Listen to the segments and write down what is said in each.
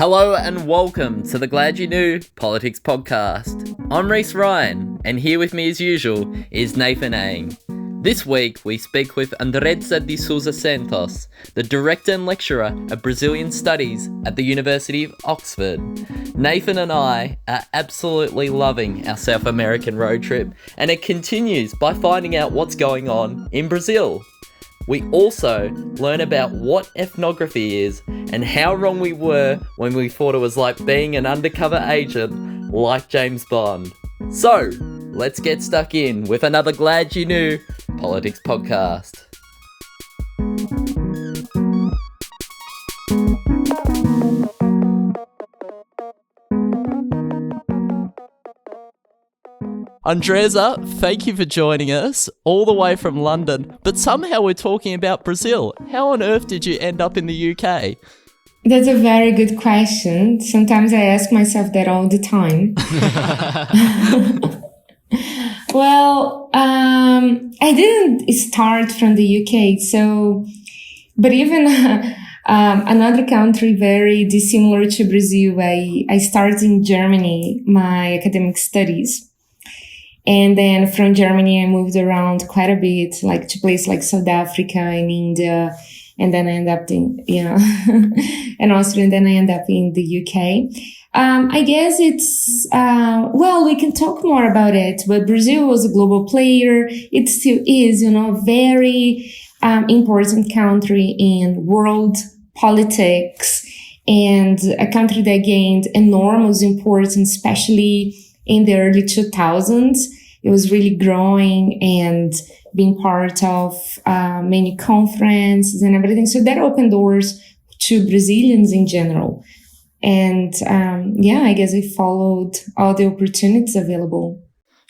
Hello and welcome to the Glad You Knew Politics Podcast. I'm Reese Ryan, and here with me as usual is Nathan A. This week we speak with Andreza de Souza Santos, the Director and Lecturer of Brazilian Studies at the University of Oxford. Nathan and I are absolutely loving our South American road trip, and it continues by finding out what's going on in Brazil. We also learn about what ethnography is and how wrong we were when we thought it was like being an undercover agent like James Bond. So, let's get stuck in with another Glad You Knew Politics Podcast. Andreza, thank you for joining us all the way from London, but somehow we're talking about Brazil. How on earth did you end up in the UK? That's a very good question. Sometimes I ask myself that all the time. Well, I didn't start from the UK, but even another country very dissimilar to Brazil, I started in Germany, my academic studies. And then from Germany, I moved around quite a bit, like to places like South Africa and India. And then I ended up in Austria, and then I ended up in the UK. I guess it's, we can talk more about it, but Brazil was a global player. It still is, a very important country in world politics, and a country that gained enormous importance, especially in the early 2000s. It was really growing and being part of many conferences and everything. So that opened doors to Brazilians in general. And I guess I followed all the opportunities available.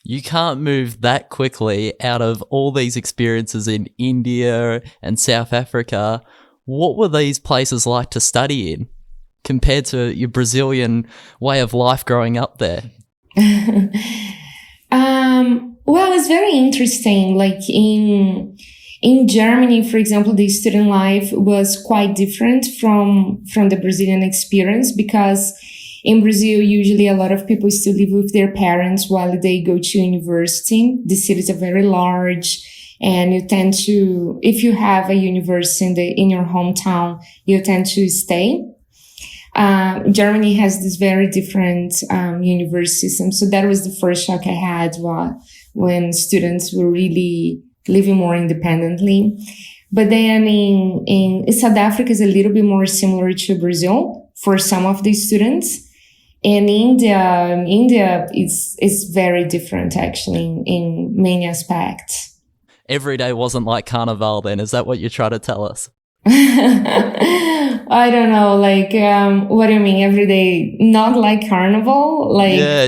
You can't move that quickly out of all these experiences in India and South Africa. What were these places like to study in compared to your Brazilian way of life growing up there? It's very interesting. Like in Germany, for example, the student life was quite different from the Brazilian experience, because in Brazil, usually a lot of people still live with their parents while they go to university. The cities are very large, and you tend to, if you have a university in your hometown, you tend to stay. Germany has this very different university system. So that was the first shock I had when students were really living more independently. But then in South Africa is a little bit more similar to Brazil for some of the students. And India is very different, actually, in many aspects. Every day wasn't like Carnival then, is that what you're trying to tell us? I don't know, what do you mean every day? Not like Carnival?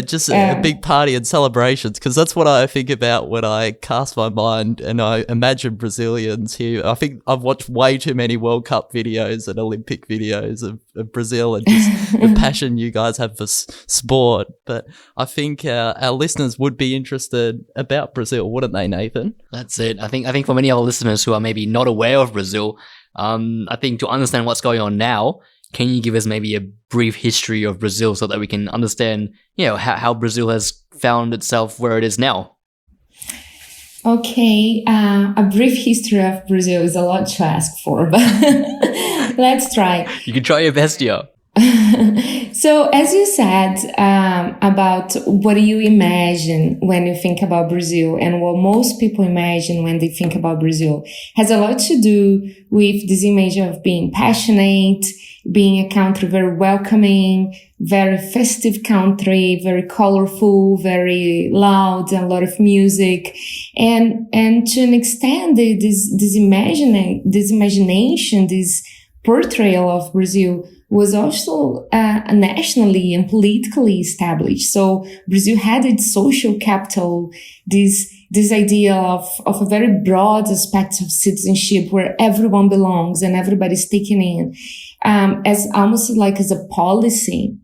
Just a big party and celebrations, because that's what I think about when I cast my mind and I imagine Brazilians here. I think I've watched way too many World Cup videos and Olympic videos of Brazil and just the passion you guys have for sport. But I think our listeners would be interested about Brazil, wouldn't they, Nathan? That's it. I think for many of our listeners who are maybe not aware of Brazil, I think to understand what's going on now, can you give us maybe a brief history of Brazil so that we can understand, how Brazil has found itself where it is now? Okay, a brief history of Brazil is a lot to ask for, but let's try. You can try your best, yeah. So, as you said, about what do you imagine when you think about Brazil, and what most people imagine when they think about Brazil has a lot to do with this image of being passionate, being a country very welcoming, very festive country, very colorful, very loud, a lot of music. And to an extent, this imagination, this portrayal of Brazil was also nationally and politically established. So Brazil had its social capital, this idea of a very broad aspect of citizenship where everyone belongs and everybody's taken in, as almost like as a policy.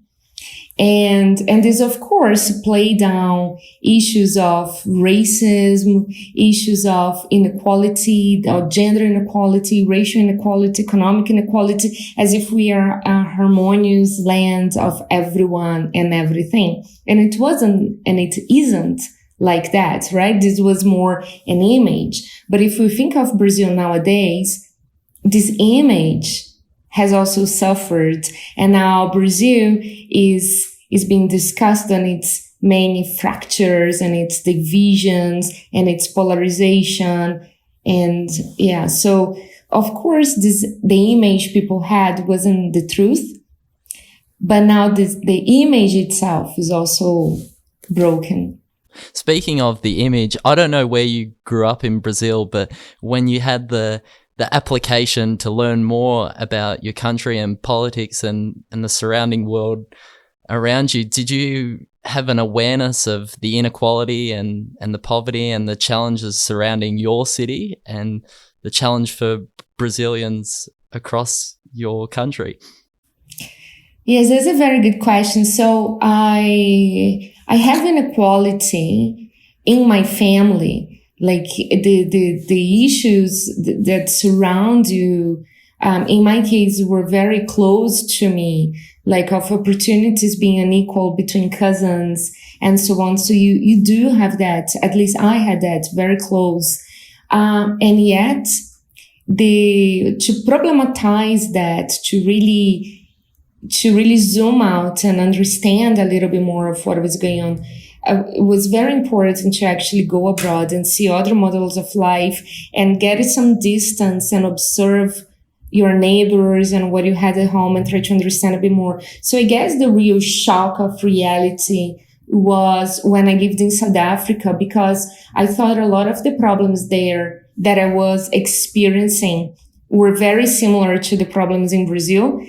And this, of course, play down issues of racism, issues of inequality, or gender inequality, racial inequality, economic inequality, as if we are a harmonious land of everyone and everything. And it wasn't, and it isn't like that, right? This was more an image. But if we think of Brazil nowadays, this image has also suffered, and now Brazil is being discussed on its many fractures and its divisions and its polarization. And yeah, so of course the image people had wasn't the truth, but now the image itself is also broken. Speaking of the image, I don't know where you grew up in Brazil, but when you had the application to learn more about your country and politics and the surrounding world around you, did you have an awareness of the inequality and the poverty and the challenges surrounding your city and the challenge for Brazilians across your country? Yes, that's a very good question. So I have inequality in my family. Like the issues that surround you, in my case, were very close to me, like of opportunities being unequal between cousins and so on. So you do have that, at least I had that very close. And yet to problematize that, to really zoom out and understand a little bit more of what was going on, it was very important to actually go abroad and see other models of life and get some distance and observe your neighbors and what you had at home and try to understand a bit more. So I guess the real shock of reality was when I lived in South Africa, because I thought a lot of the problems there that I was experiencing were very similar to the problems in Brazil.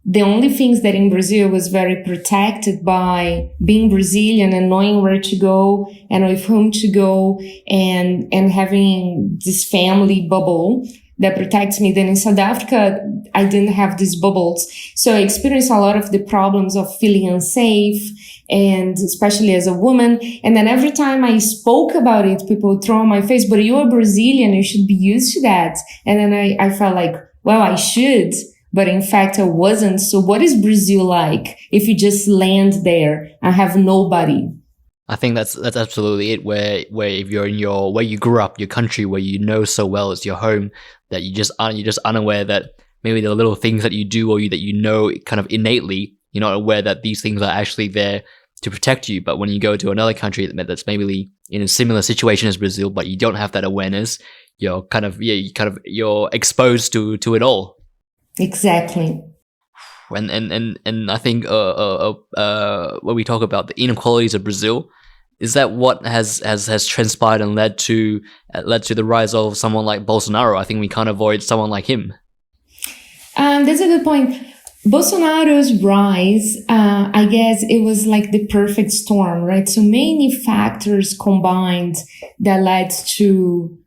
The only things that in Brazil was very protected by being Brazilian and knowing where to go and with whom to go and having this family bubble that protects me. Then in South Africa, I didn't have these bubbles. So I experienced a lot of the problems of feeling unsafe, and especially as a woman. And then every time I spoke about it, people would throw in my face, but you're a Brazilian, you should be used to that. And then I felt like, well, I should. But in fact, I wasn't. So what is Brazil like if you just land there and have nobody? I think that's absolutely it. Where if you're in where you grew up, your country, where you know so well it's your home, that you're just unaware that maybe the little things that you do or that you know kind of innately, you're not aware that these things are actually there to protect you. But when you go to another country that's maybe in a similar situation as Brazil, but you don't have that awareness, you're you're exposed to it all. Exactly. And I think when we talk about the inequalities of Brazil, is that what has transpired and led to the rise of someone like Bolsonaro? I think we can't avoid someone like him. That's a good point. Bolsonaro's rise, I guess it was like the perfect storm, right? So many factors combined that led to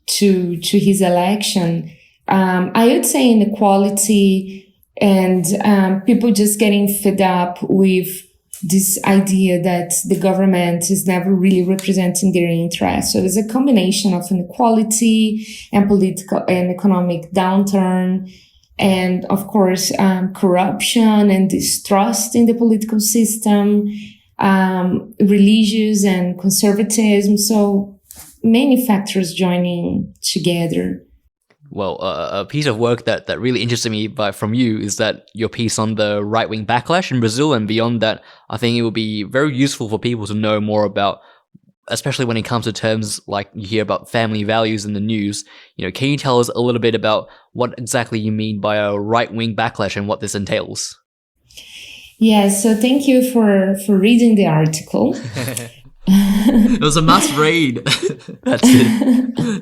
his election. I would say inequality and people just getting fed up with this idea that the government is never really representing their interests. So there's a combination of inequality and political and economic downturn, and of course corruption and distrust in the political system, religious and conservatism. So many factors joining together. Well, a piece of work that really interested me from you is that your piece on the right-wing backlash in Brazil, and beyond that, I think it would be very useful for people to know more about, especially when it comes to terms like you hear about family values in the news. Can you tell us a little bit about what exactly you mean by a right-wing backlash and what this entails? Yes, so thank you for reading the article. It was a must read. That's it.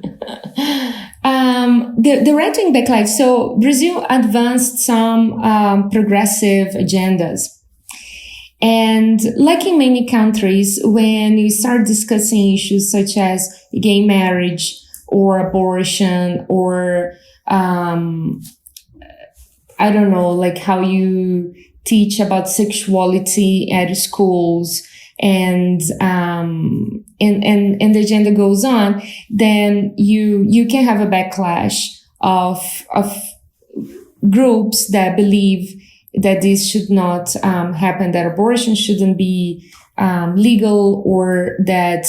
The right-wing backlash. So Brazil advanced some progressive agendas. And like in many countries, when you start discussing issues such as gay marriage or abortion or, I don't know, like how you teach about sexuality at schools, and the agenda goes on, then you can have a backlash of groups that believe that this should not happen, that abortion shouldn't be legal, or that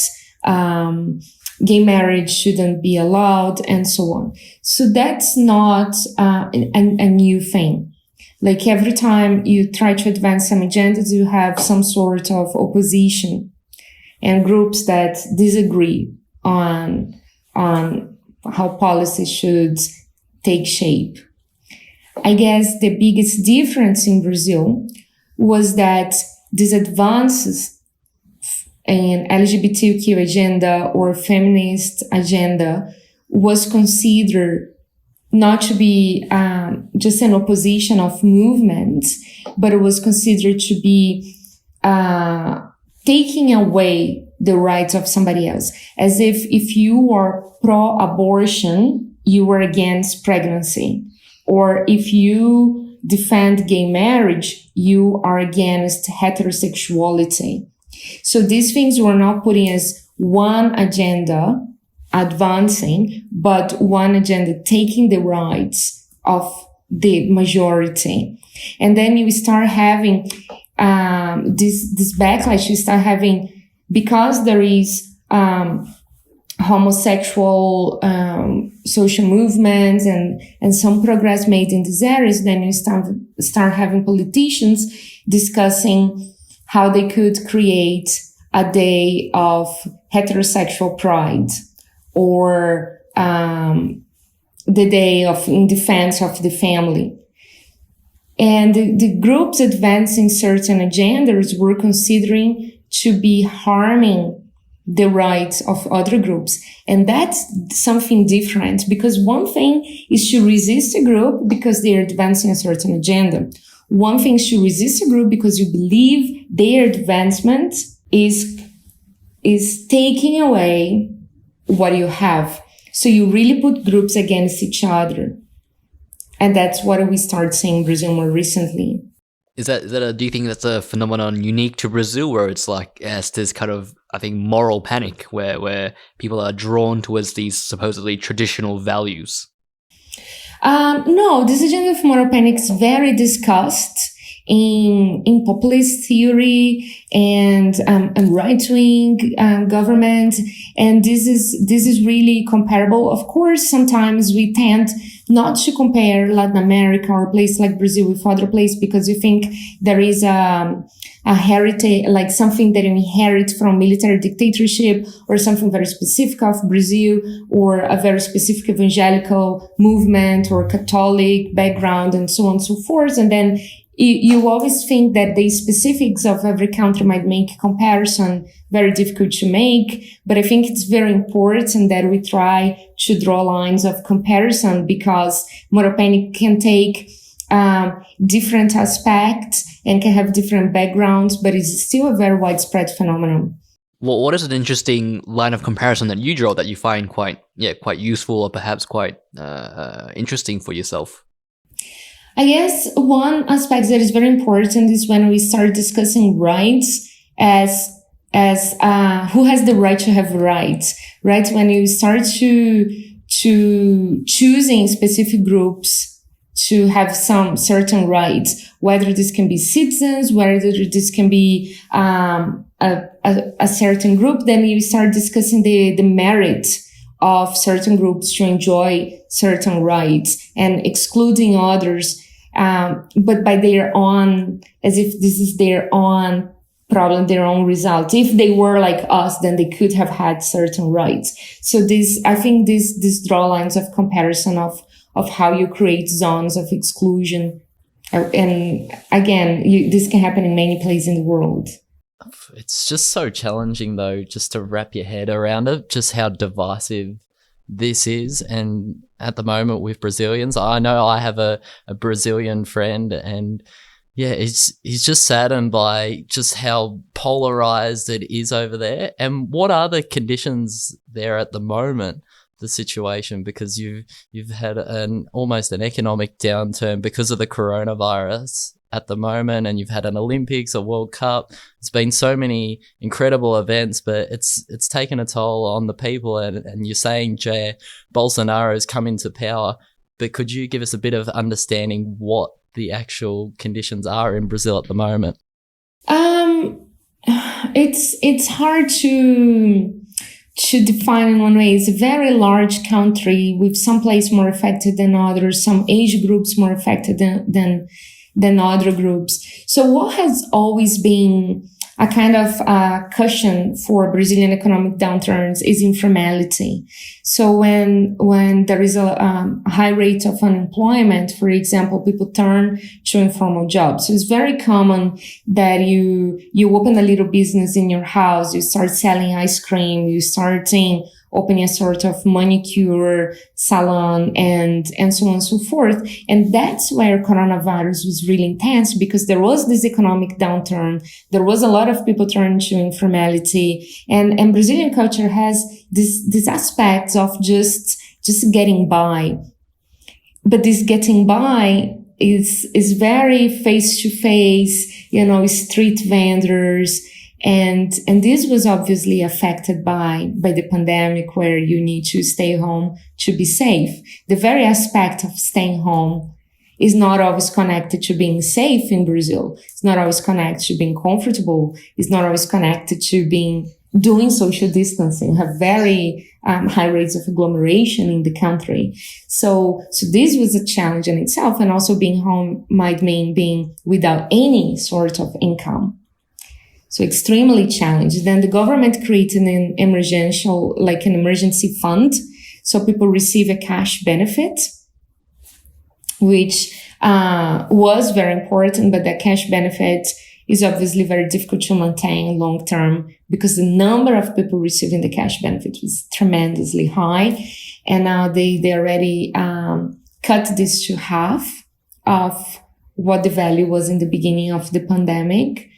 gay marriage shouldn't be allowed, and so on. So that's not a new thing. Like every time you try to advance some agendas, you have some sort of opposition and groups that disagree on how policy should take shape. I guess the biggest difference in Brazil was that these advances in LGBTQ agenda or feminist agenda was considered not to be just an opposition of movements, but it was considered to be taking away the rights of somebody else. As if you are pro-abortion, you were against pregnancy. Or if you defend gay marriage, you are against heterosexuality. So these things were not putting as one agenda advancing, but one agenda taking the rights of the majority. And then you start having this backlash. You start having, because there is homosexual social movements and some progress made in these areas, then you start having politicians discussing how they could create a day of heterosexual pride, or the day of in defense of the family. And the groups advancing certain agendas were considering to be harming the rights of other groups. And that's something different, because one thing is to resist a group because they are advancing a certain agenda. One thing is to resist a group because you believe their advancement is taking away what you have. So you really put groups against each other. And that's what we start seeing in Brazil more recently. Do you think that's a phenomenon unique to Brazil, where it's like, yes, there's kind of, I think, moral panic where people are drawn towards these supposedly traditional values? No, this agenda of moral panic is very discussed in populist theory and right-wing government, and this is really comparable. Of course, sometimes we tend not to compare Latin America or a place like Brazil with other places, because you think there is a heritage, like something that you inherit from military dictatorship, or something very specific of Brazil, or a very specific evangelical movement or Catholic background, and so on and so forth. And then you always think that the specifics of every country might make comparison very difficult to make. But I think it's very important that we try to draw lines of comparison, because moral panic can take different aspects and can have different backgrounds, but it's still a very widespread phenomenon. Well, what is an interesting line of comparison that you draw that you find quite useful, or perhaps quite interesting for yourself? I guess one aspect that is very important is when we start discussing rights as who has the right to have rights, right? When you start to choosing specific groups to have some certain rights, whether this can be citizens, whether this can be a certain group, then you start discussing the merit of certain groups to enjoy certain rights and excluding others, but by their own, as if this is their own problem, their own result. If they were like us, then they could have had certain rights. So I think this draw lines of comparison of how you create zones of exclusion. And again, this can happen in many places in the world. It's just so challenging, though, just to wrap your head around it, just how divisive this is. And at the moment with Brazilians, I know I have a Brazilian friend, and yeah, he's just saddened by just how polarized it is over there. And what are the conditions there at the moment, the situation? Because you've had almost an economic downturn because of the coronavirus. at the moment, and you've had an Olympics, a World Cup. It's been so many incredible events, but it's taken a toll on the people. And you're saying Jair Bolsonaro has come into power, but could you give us a bit of understanding what the actual conditions are in Brazil at the moment? It's hard to define in one way. It's a very large country with some places more affected than others, some age groups more affected than other groups. So what has always been a kind of cushion for Brazilian economic downturns is informality. So when there is a high rate of unemployment, for example, people turn to informal jobs. So it's very common that you open a little business in your house, you start selling ice cream, you opening a sort of manicure salon and so on and so forth. And that's where coronavirus was really intense, because there was this economic downturn. There was a lot of people turning to informality, and Brazilian culture has this aspect of just getting by. But this getting by is very face to face, street vendors. And this was obviously affected by the pandemic, where you need to stay home to be safe. The very aspect of staying home is not always connected to being safe in Brazil. It's not always connected to being comfortable. It's not always connected to doing social distancing. Have very high rates of agglomeration in the country. So this was a challenge in itself. And also being home might mean being without any sort of income. So extremely challenged. Then the government created an emergency fund. So people receive a cash benefit, which was very important, but that cash benefit is obviously very difficult to maintain long term, because the number of people receiving the cash benefit was tremendously high. And now they already cut this to half of what the value was in the beginning of the pandemic.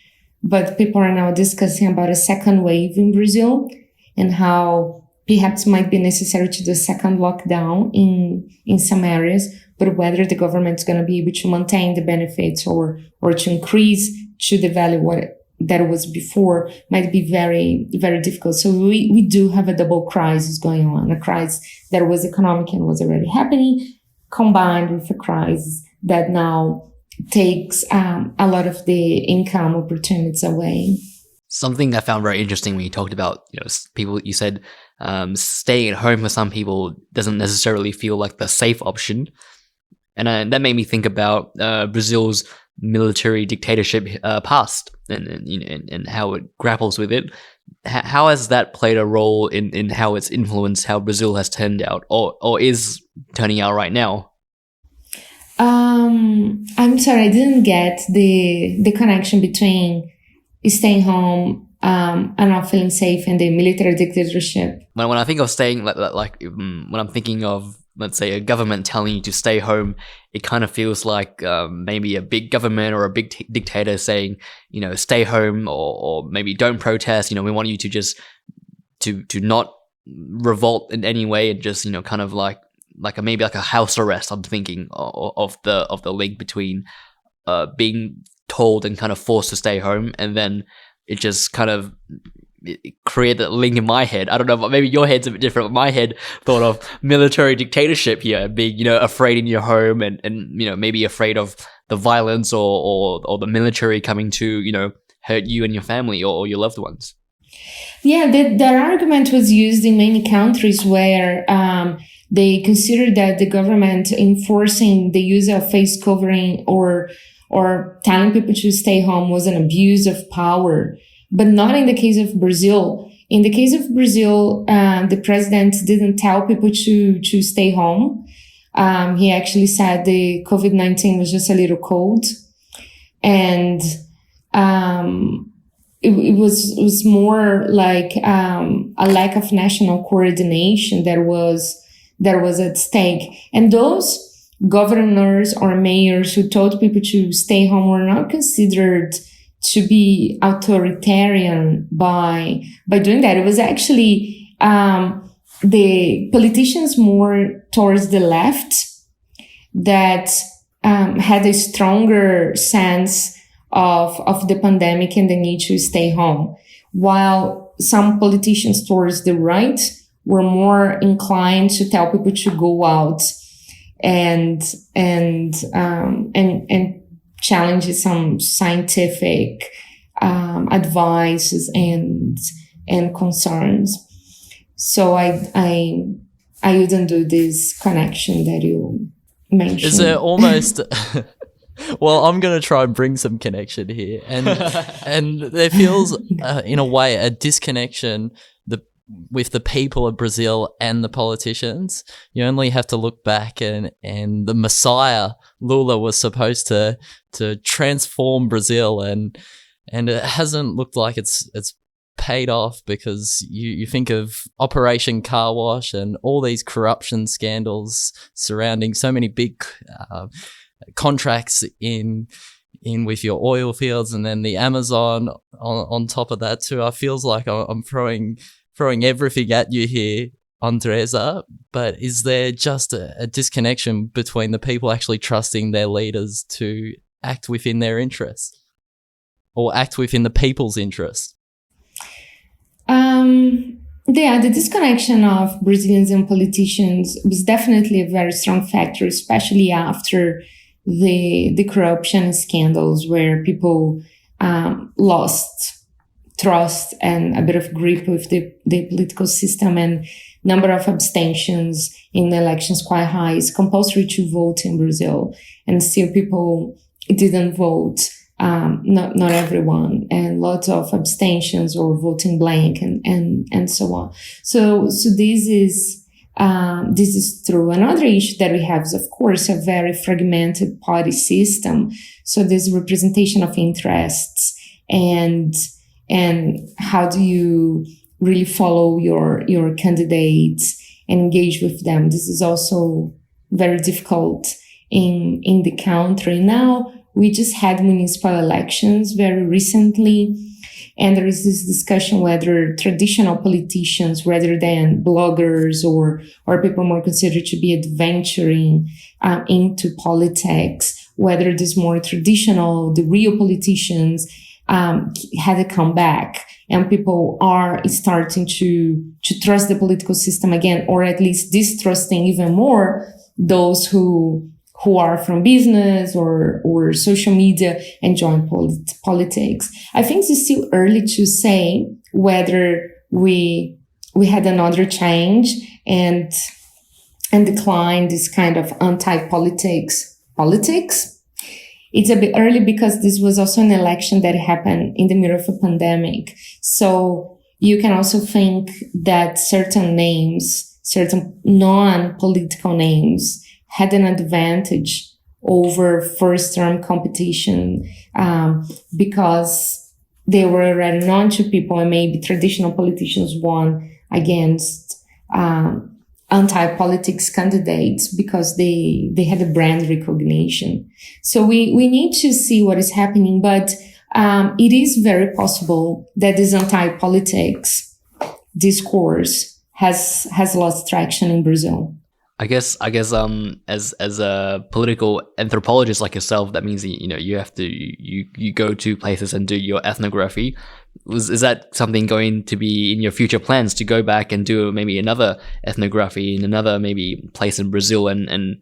But people are now discussing about a second wave in Brazil and how perhaps might be necessary to do a second lockdown in some areas, but whether the government's going to be able to maintain the benefits or to increase to the value that it was before might be very, very difficult. So we do have a double crisis going on, a crisis that was economic and was already happening, combined with a crisis that now takes a lot of the income opportunities away. Something I found very interesting when you talked about, people, you said staying at home for some people doesn't necessarily feel like the safe option. And that made me think about Brazil's military dictatorship past and how it grapples with it. How has that played a role in how it's influenced how Brazil has turned out or is turning out right now? I'm sorry, I didn't get the connection between staying home and not feeling safe and the military dictatorship. When I think of staying, like when I'm thinking of, let's say, a government telling you to stay home, it kind of feels like maybe a big government or a big dictator saying, stay home or maybe don't protest. We want you to just to not revolt in any way and just kind of like maybe a house arrest. I'm thinking of the link between being told and kind of forced to stay home, and then it just kind of created a link in my head. I don't know, but maybe your head's a bit different. But my head thought of military dictatorship here, being afraid in your home and maybe afraid of the violence or the military coming to hurt you and your family or your loved ones. Yeah, that argument was used in many countries where they consider that the government enforcing the use of face covering or telling people to stay home was an abuse of power, but not in the case of Brazil. In the case of Brazil, the president didn't tell people to stay home. He actually said the COVID-19 was just a little cold, and it was more like a lack of national coordination that was at stake. And those governors or mayors who told people to stay home were not considered to be authoritarian by doing that. It was actually the politicians more towards the left that had a stronger sense of the pandemic and the need to stay home, while some politicians towards the right were more inclined to tell people to go out and challenge some scientific advices and concerns. So I wouldn't do this connection that you mentioned. Is there almost well, I'm going to try and bring some connection here, and there feels in a way a disconnection with the people of Brazil and the politicians. You only have to look back, and the Messiah Lula was supposed to transform Brazil, and it hasn't looked like it's paid off, because you think of Operation Car Wash and all these corruption scandals surrounding so many big contracts in with your oil fields, and then the Amazon on top of that too. I feels like I'm throwing everything at you here, Andreza, but is there just a disconnection between the people actually trusting their leaders to act within their interests, or act within the people's interests? The disconnection of Brazilians and politicians was definitely a very strong factor, especially after the corruption scandals, where people lost trust and a bit of grip with the political system, and number of abstentions in the elections quite high. It's compulsory to vote in Brazil, and still people didn't vote. Not everyone, and lots of abstentions or voting blank and so on. So this is true. Another issue that we have is, of course, a very fragmented party system. So there's representation of interests, and how do you really follow your candidates and engage with them? This is also very difficult in the country. Now, we just had municipal elections very recently, and there is this discussion whether traditional politicians, rather than bloggers or people more considered to be adventuring into politics, whether this more traditional, the real politicians had a comeback, and people are starting to trust the political system again, or at least distrusting even more those who are from business or social media and join politics. I think it's still early to say whether we had another change and decline this kind of anti-politics. It's a bit early because this was also an election that happened in the middle of a pandemic. So you can also think that certain names, certain non-political names, had an advantage over first-term competition because they were already known to people, and maybe traditional politicians won against anti-politics candidates because they had a brand recognition. So we need to see what is happening, but it is very possible that this anti-politics discourse has lost traction in Brazil. I guess as a political anthropologist like yourself, that means you have to you go to places and do your ethnography. Is that something going to be in your future plans, to go back and do maybe another ethnography in another maybe place in Brazil and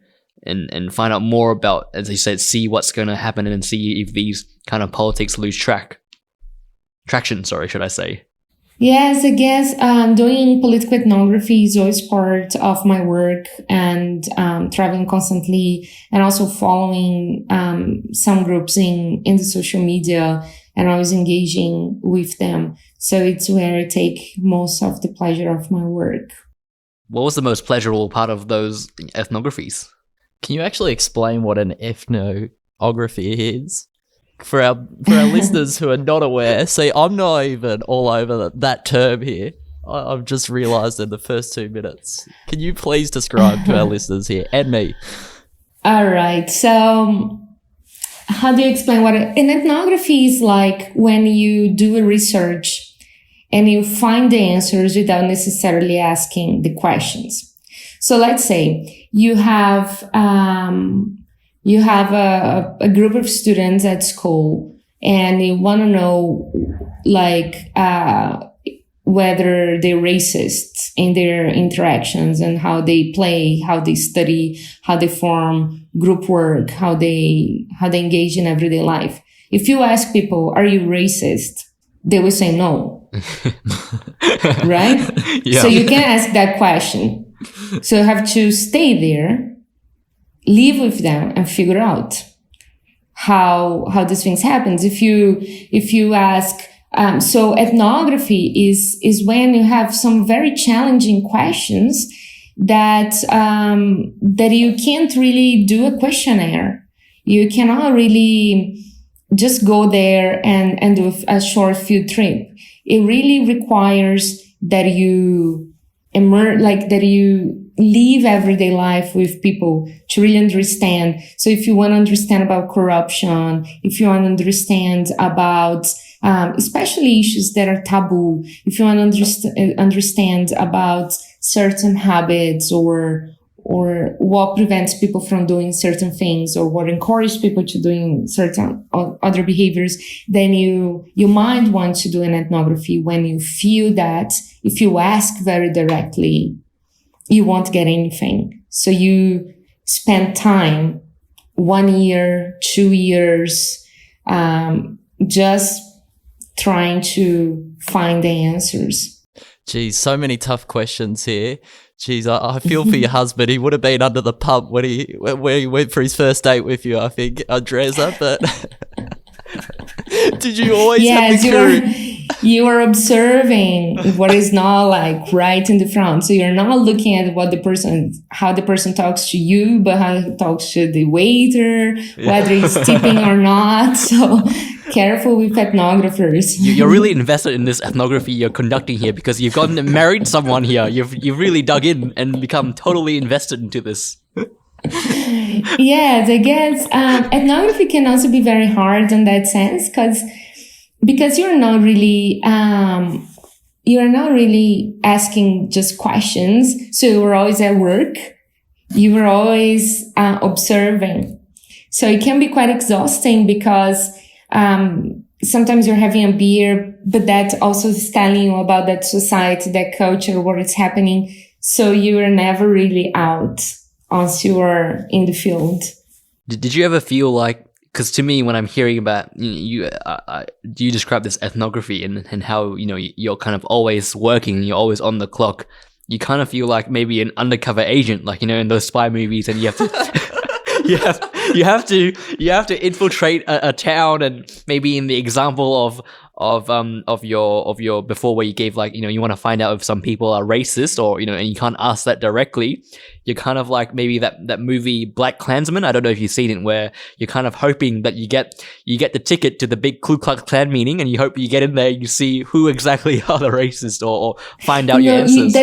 find out more about, as you said, see what's going to happen and see if these kind of politics lose traction? Sorry, should I say? Yes, I guess doing political ethnography is always part of my work, and traveling constantly, and also following some groups in the social media, and always engaging with them. So it's where I take most of the pleasure of my work. What was the most pleasurable part of those ethnographies? Can you actually explain what an ethnography is? For our listeners who are not aware, see, I'm not even all over that term here. I've just realised in the first 2 minutes. Can you please describe to our listeners here and me? All right. So how do you explain what an ethnography is? Like when you do a research and you find the answers without necessarily asking the questions. So let's say you have you have a group of students at school and you want to know whether they're racist in their interactions and how they play, how they study, how they form group work, how they engage in everyday life. If you ask people, are you racist? They will say no. Right? Yeah. So you can't ask that question. So you have to stay there, live with them, and figure out how these things happen. If you ask, so ethnography is when you have some very challenging questions that you can't really do a questionnaire. You cannot really just go there and do a short field trip. It really requires that you that you live everyday life with people to really understand. So if you want to understand about corruption, if you want to understand about especially issues that are taboo, if you want to understand about certain habits or what prevents people from doing certain things or what encourages people to doing certain other behaviors, then you might want to do an ethnography when you feel that if you ask very directly, you won't get anything. So you spend time, 1 year, 2 years, just trying to find the answers. Geez, so many tough questions here. Geez, I feel for your husband. He would have been under the pump when he went for his first date with you, I think, Andreza. But did you always have the crew? You are observing what is not right in the front. So you're not looking at how the person talks to you, but how he talks to the waiter, whether he's tipping or not. So careful with ethnographers. You're really invested in this ethnography you're conducting here because you've gotten married someone here. You've really dug in and become totally invested into this. Yes, I guess ethnography can also be very hard in that sense because you're not really asking just questions. So you were always at work. You were always observing. So it can be quite exhausting because sometimes you're having a beer, but that also is telling you about that society, that culture, what is happening. So you are never really out once you are in the field. Did you ever feel like, because to me, when I'm hearing about you describe this ethnography and how, you're kind of always working, you're always on the clock, you kind of feel like maybe an undercover agent, in those spy movies, and you have to you have to infiltrate a town, and maybe in the example of your before where you gave you want to find out if some people are racist or and you can't ask that directly. You're kind of like maybe that movie Black Klansman. I don't know if you've seen it, where you're kind of hoping that you get the ticket to the big Ku Klux Klan meeting, and you hope you get in there, you see who exactly are the racist, or find out your answers.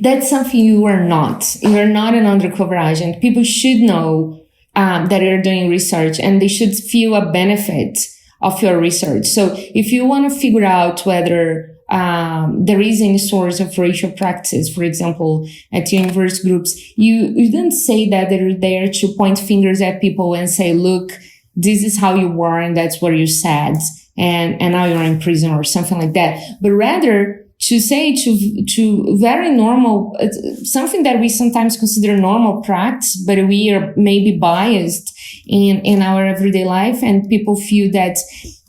That's something you are not. You are not an undercover agent. People should know that you're doing research, and they should feel a benefit of your research. So if you want to figure out whether there is any source of racial practice, for example, at universe groups, you don't say that they're there to point fingers at people and say, look, this is how you were and that's what you said, and now you're in prison or something like that. But rather to say to very normal, something that we sometimes consider normal practice, but we are maybe biased in our everyday life, and people feel that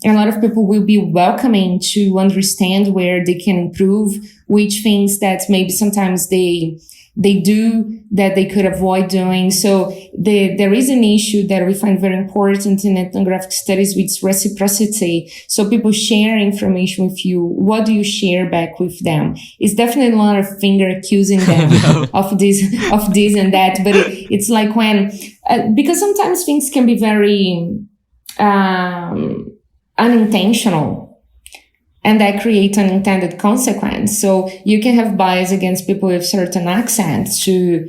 a lot of people will be welcoming to understand where they can improve, which things that maybe sometimes they do that they could avoid doing. So there is an issue that we find very important in ethnographic studies, which is reciprocity. So people share information with you. What do you share back with them? It's definitely not a finger accusing them of this and that, but it's like when, because sometimes things can be very unintentional. And that creates an unintended consequence. So you can have bias against people with certain accents to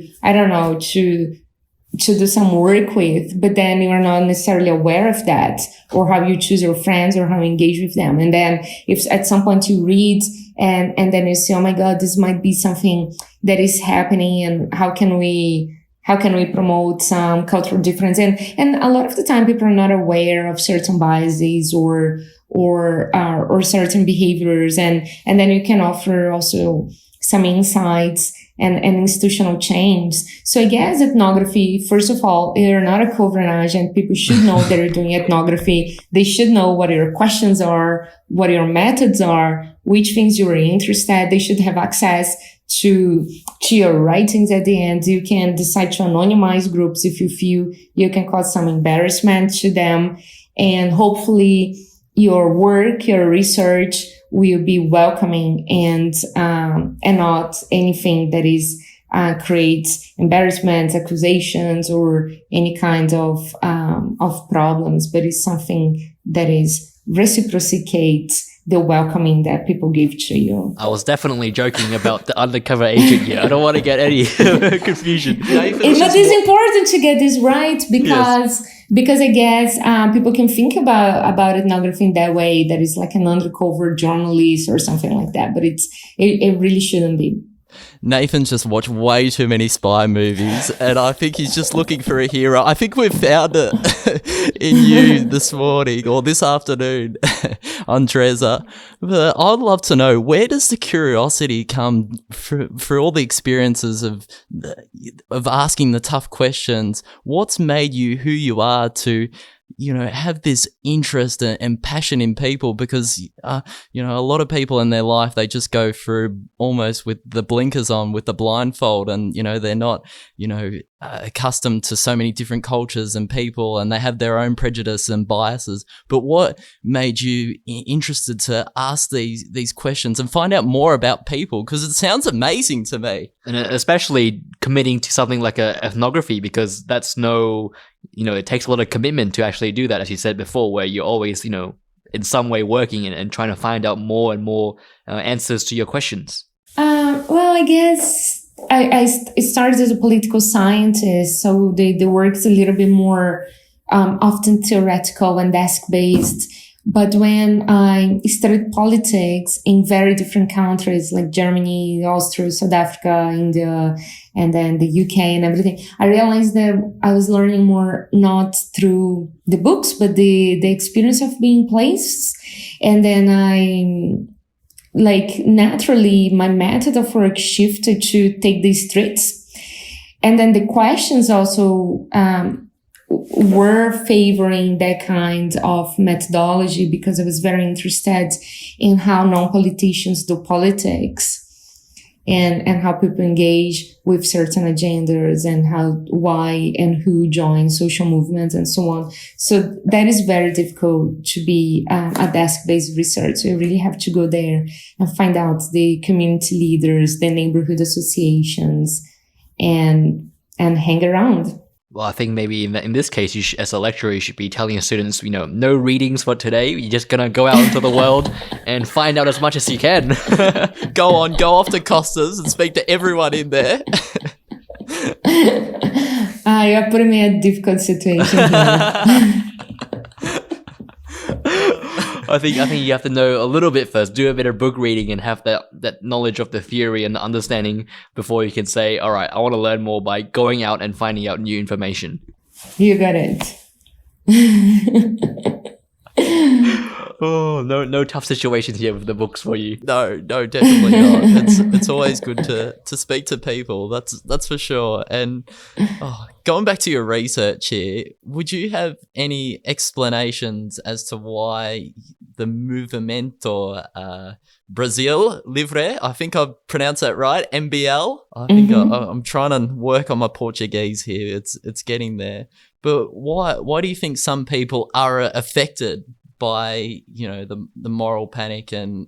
do some work with, but then you are not necessarily aware of that, or how you choose your friends or how you engage with them. And then if at some point you read and then you say, oh my God, this might be something that is happening, and how can we how can we promote some cultural difference? And a lot of the time people are not aware of certain biases or certain behaviors. And then you can offer also some insights and institutional change. So I guess ethnography, first of all, you're not a cover agent. People should know that you're doing ethnography. They should know what your questions are, what your methods are, which things you're interested. They should have access to your writings at the end. You can decide to anonymize groups if you feel you can cause some embarrassment to them. And hopefully your work, your research will be welcoming and not anything that is creates embarrassments, accusations, or any kind of problems, but it's something that is reciprocates the welcoming that people give to you. I was definitely joking about the undercover agent here. I don't want to get any confusion. But it's important to get this right because I guess people can think about ethnography in that way, that it's like an undercover journalist or something like that, but it really shouldn't be. Nathan's just watched way too many spy movies, and I think he's just looking for a hero. I think we've found it in you this morning or this afternoon, Andreza. But I'd love to know, where does the curiosity come for all the experiences of asking the tough questions? What's made you who you are to, have this interest and passion in people? Because, a lot of people in their life, they just go through almost with the blinkers on, with the blindfold, and, they're not, accustomed to so many different cultures and people, and they have their own prejudice and biases. But what made you interested to ask these questions and find out more about people? Because it sounds amazing to me. And especially committing to something like ethnography, because that's it takes a lot of commitment to actually do that, as you said before, where you're always, in some way working and trying to find out more and more answers to your questions. Well, I guess I started as a political scientist, so the work's a little bit more often theoretical and desk-based. But when I studied politics in very different countries like Germany, Austria, South Africa, India, and then the UK and everything, I realized that I was learning more not through the books, but the experience of being placed. And then naturally, my method of work shifted to take the streets. And then the questions also were favoring that kind of methodology, because I was very interested in how non-politicians do politics and how people engage with certain agendas and why and who join social movements and so on. So that is very difficult to be a desk-based research. So you really have to go there and find out the community leaders, the neighborhood associations, and hang around. Well, I think maybe in this case, as a lecturer, you should be telling your students, no readings for today. You're just going to go out into the world and find out as much as you can. Go off to Costas and speak to everyone in there. You're putting me in a difficult situation here. I think you have to know a little bit first, do a bit of book reading and have that knowledge of the theory and the understanding before you can say, all right, I want to learn more by going out and finding out new information. You got it. Oh, no tough situations here with the books for you. No, definitely not. It's always good to speak to people. That's for sure. And going back to your research here, would you have any explanations as to why the Movimento Brasil Livre, I think I pronounced that right, MBL? I think I'm trying to work on my Portuguese here. It's getting there. But why do you think some people are affected by the moral panic and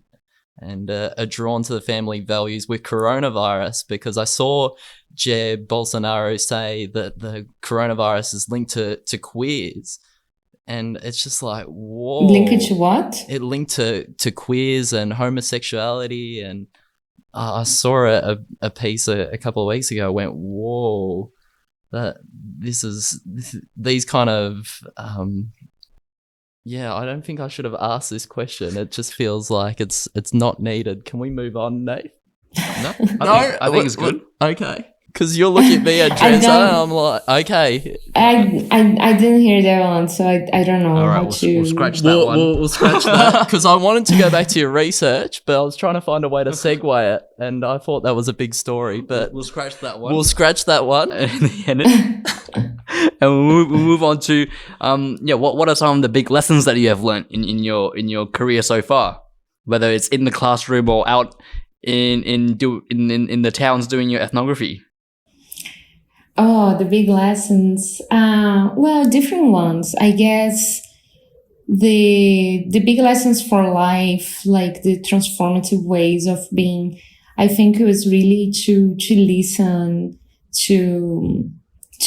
are drawn to the family values with coronavirus? Because I saw Jair Bolsonaro say that the coronavirus is linked to queers, and it's just like, whoa. Linked to what? It linked to queers and homosexuality, and I saw a piece a couple of weeks ago. I went, whoa, these kind of I don't think I should have asked this question. It just feels like it's not needed. Can we move on, Nate? No, I think it's good. Okay, Because you're looking at me, Andreza, I'm like, okay. I didn't hear that one, so I don't know All right, how to. we'll scratch that one. We'll scratch that because I wanted to go back to your research, but I was trying to find a way to segue it, and I thought that was a big story. But We'll scratch that one. we'll scratch that one. And we'll move on to what are some of the big lessons that you have learned in your career so far, whether it's in the classroom or out in the towns doing your ethnography. Oh, the big lessons. Well, different ones. I guess the big lessons for life, like the transformative ways of being. I think it was really to listen, to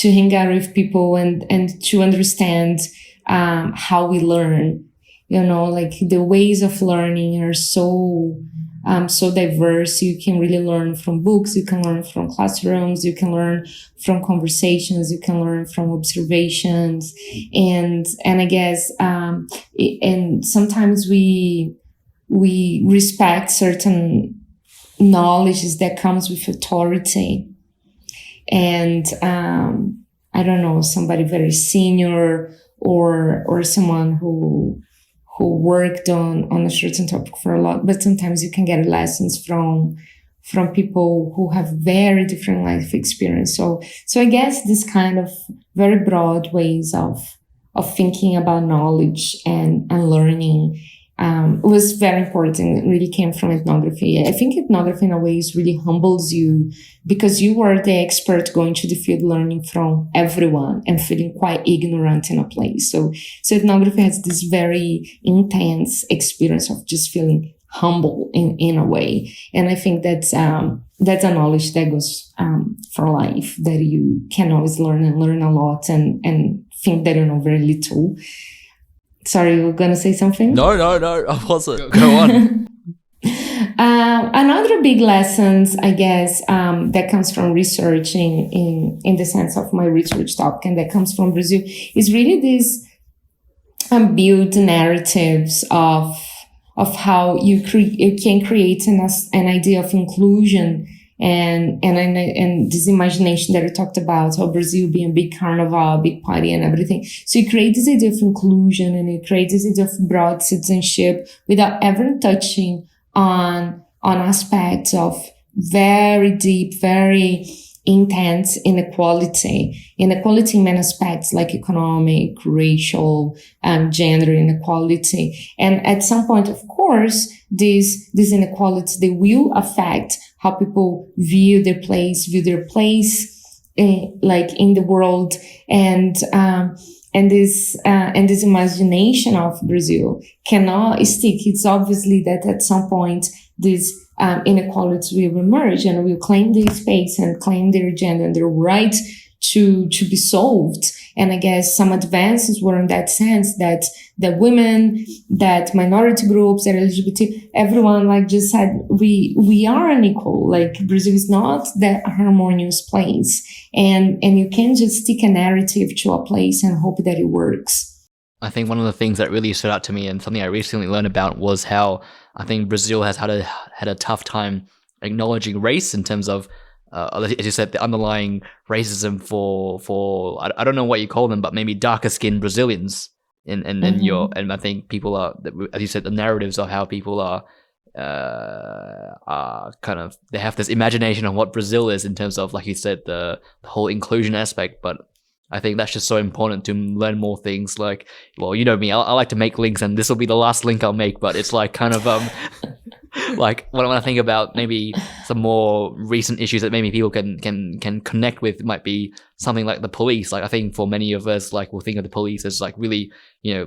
hang out with people and to understand how we learn. You know, like the ways of learning are so diverse. You can really learn from books, you can learn from classrooms, you can learn from conversations, you can learn from observations. And I guess, and sometimes we respect certain knowledges that comes with authority. And, I don't know, somebody very senior or someone who worked on a certain topic for a lot, but sometimes you can get lessons from people who have very different life experience. So I guess this kind of very broad ways of thinking about knowledge and learning was very important. It really came from ethnography. I think ethnography in a way really humbles you because you are the expert going to the field learning from everyone and feeling quite ignorant in a place. So ethnography has this very intense experience of just feeling humble in a way. And I think that's a knowledge that goes for life, that you can always learn and learn a lot and think that you know very little. Sorry, you were going to say something? No, I wasn't. Go on. Another big lessons, I guess, that comes from researching in the sense of my research topic and that comes from Brazil is really these build narratives of how you can create an idea of inclusion and this imagination that we talked about, how Brazil being a big carnival, a big party and everything. So you create this idea of inclusion and you create this idea of broad citizenship without ever touching on aspects of very deep, very intense inequality in many aspects like economic, racial, gender inequality. And at some point, of course, these inequalities, they will affect how people view their place like in the world. And this imagination of Brazil cannot stick. It's obviously that at some point, these inequalities will emerge and will claim their space and claim their agenda and their right to be solved. And I guess some advances were in that sense that women, that minority groups, that LGBT, everyone like just said, we are unequal. Like Brazil is not that harmonious place. And you can't just stick a narrative to a place and hope that it works. I think one of the things that really stood out to me and something I recently learned about was how I think Brazil has had a tough time acknowledging race in terms of, as you said, the underlying racism for I don't know what you call them, but maybe darker skinned Brazilians. And I think people are, as you said, the narratives of how people are kind of, they have this imagination of what Brazil is in terms of, like you said, the whole inclusion aspect. But I think that's just so important to learn more things. Like, well, you know me, I like to make links, and this will be the last link I'll make. But it's like kind of like when I think about maybe some more recent issues that maybe people can connect with, might be something like the police. Like I think for many of us, like we'll think of the police as like really, you know,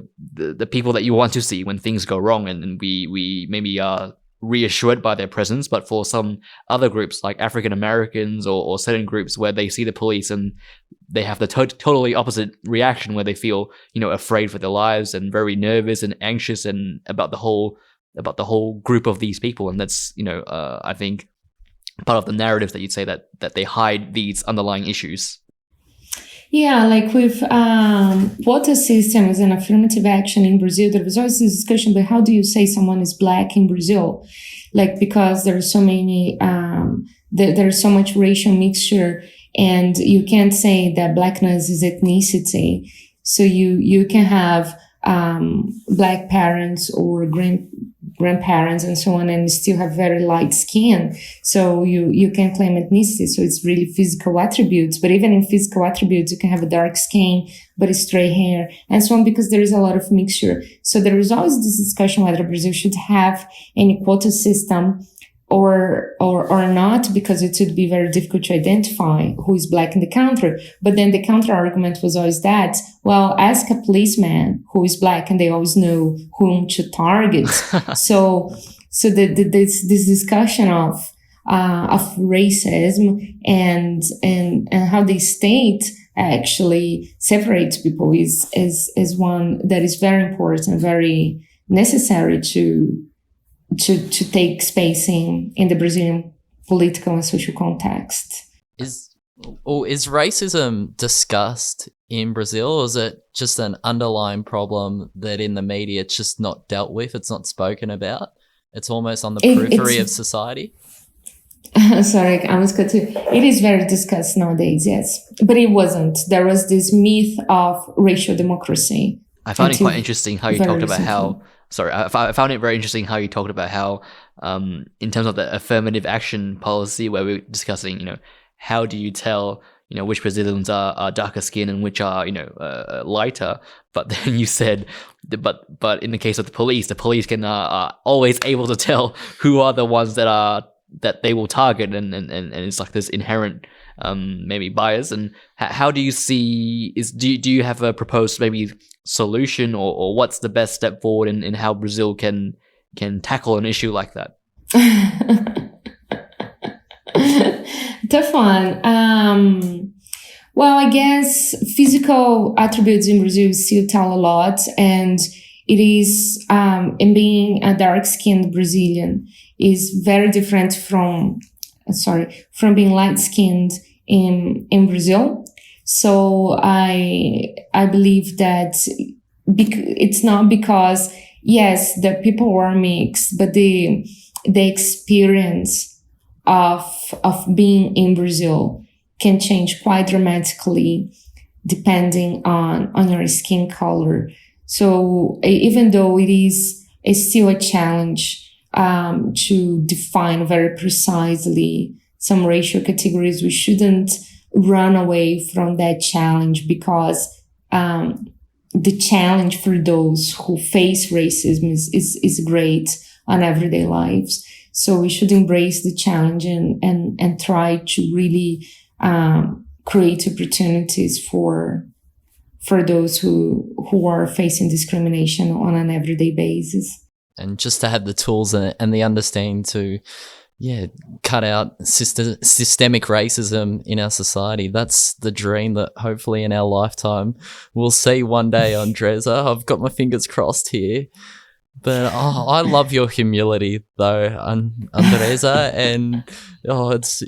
the people that you want to see when things go wrong, and we maybe are reassured by their presence. But for some other groups like African Americans or certain groups where they see the police and they have the totally opposite reaction, where they feel, you know, afraid for their lives and very nervous and anxious and about the whole group of these people. And that's, you know, I think part of the narrative that you'd say that they hide these underlying issues. Yeah, like with water systems and affirmative action in Brazil, there was always this discussion about how do you say someone is black in Brazil? Like, because there are so many there's so much racial mixture, and you can't say that blackness is ethnicity. So you can have black parents or grandparents and so on, and still have very light skin. So you can claim ethnicity. So it's really physical attributes. But even in physical attributes, you can have a dark skin, but a straight hair, and so on, because there is a lot of mixture. So there is always this discussion whether Brazil should have any quota system or not, because it would be very difficult to identify who is black in the country. But then the counter argument was always that, well, ask a policeman who is black and they always know whom to target. so this discussion of racism and how the state actually separates people is one that is very important, very necessary to take space in the Brazilian political and social context. Is racism discussed in Brazil, or is it just an underlying problem that in the media it's just not dealt with, it's not spoken about? It's almost on the periphery of society? Sorry, I was cut to. It is very discussed nowadays, yes. But it wasn't. There was this myth of racial democracy. I found it quite interesting how you talked about how... Sorry, I found it very interesting how you talked about how, in terms of the affirmative action policy, where we're discussing, how do you tell, which Brazilians are darker skinned and which are, lighter. But then you said, but in the case of the police can are always able to tell who are the ones that they will target, and it's like this inherent maybe bias. And how do you see do you have a proposed maybe solution, or what's the best step forward in how Brazil can tackle an issue like that? Tough one. Well, I guess physical attributes in Brazil still tell a lot, and it is in being a dark-skinned Brazilian is very different from being light-skinned in Brazil. So I believe that it's not because, yes, the people were mixed, but the experience of being in Brazil can change quite dramatically depending on your skin color. So even though it is still a challenge to define very precisely some racial categories, we shouldn't run away from that challenge, because the challenge for those who face racism is great on everyday lives. So we should embrace the challenge and try to really create opportunities for those who are facing discrimination on an everyday basis. And just to have the tools and the understanding to cut out systemic racism in our society. That's the dream that hopefully in our lifetime we'll see one day, Andreza. I've got my fingers crossed here. But I love your humility, though, Andreza, and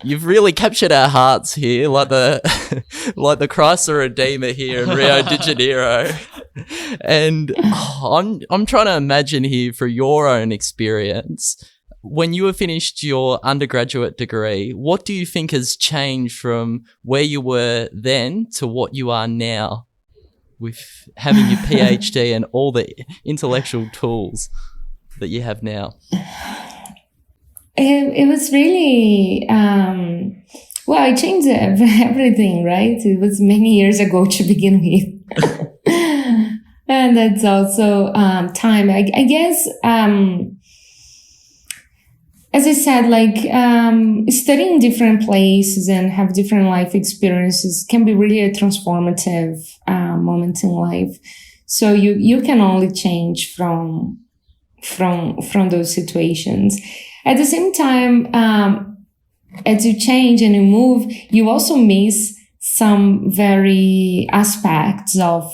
you've really captured our hearts here, like the Christ the Redeemer here in Rio de Janeiro. And I'm trying to imagine here, for your own experience, when you have finished your undergraduate degree, what do you think has changed from where you were then to what you are now, with having your PhD and all the intellectual tools that you have now? It was really, I changed everything, right? It was many years ago to begin with. And that's also time. I guess, as I said, studying different places and have different life experiences can be really a transformative moment in life. So you can only change from those situations. At the same time, as you change and you move, you also miss some very aspects of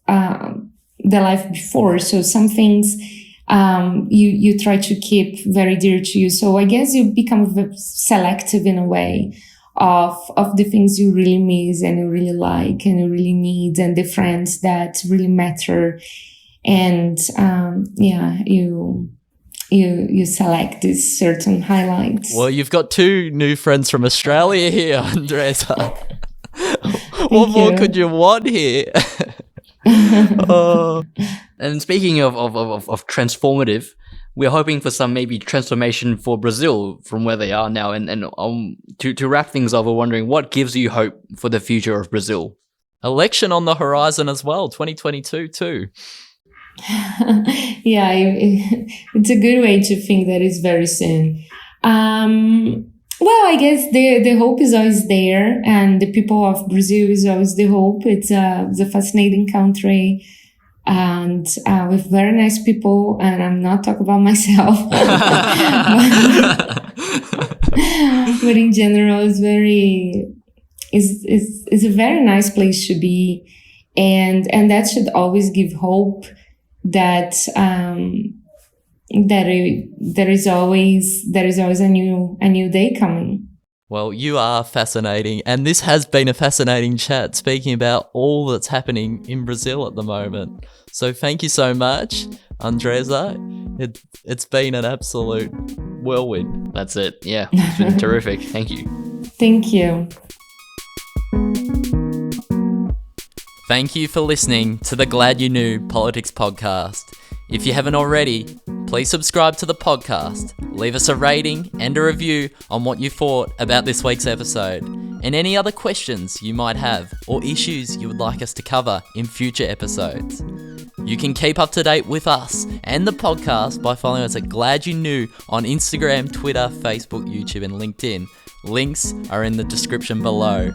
the life before. So some things you try to keep very dear to you. So I guess you become selective in a way of the things you really miss and you really like and you really need, and the friends that really matter. And you select these certain highlights. Well, you've got two new friends from Australia here, Andreza. What more could you want here? And speaking of transformative, we're hoping for some maybe transformation for Brazil from where they are now. And to wrap things up, we're wondering what gives you hope for the future of Brazil? Election on the horizon as well, 2022 too. Yeah, it's a good way to think that it's very soon. Well, I guess the hope is always there, and the people of Brazil is always the hope. It's a fascinating country, and with very nice people. And I'm not talking about myself, but in general, it's a very nice place to be, and that should always give hope that there is always a new day coming. Well, you are fascinating, and this has been a fascinating chat speaking about all that's happening in Brazil at the moment. So thank you so much, Andreza. It's been an absolute whirlwind. That's it. Yeah, it's been terrific. Thank you. Thank you. Thank you for listening to the Glad You Knew Politics podcast. If you haven't already, please subscribe to the podcast, leave us a rating and a review on what you thought about this week's episode, and any other questions you might have or issues you would like us to cover in future episodes. You can keep up to date with us and the podcast by following us at Glad You Knew on Instagram, Twitter, Facebook, YouTube, and LinkedIn. Links are in the description below.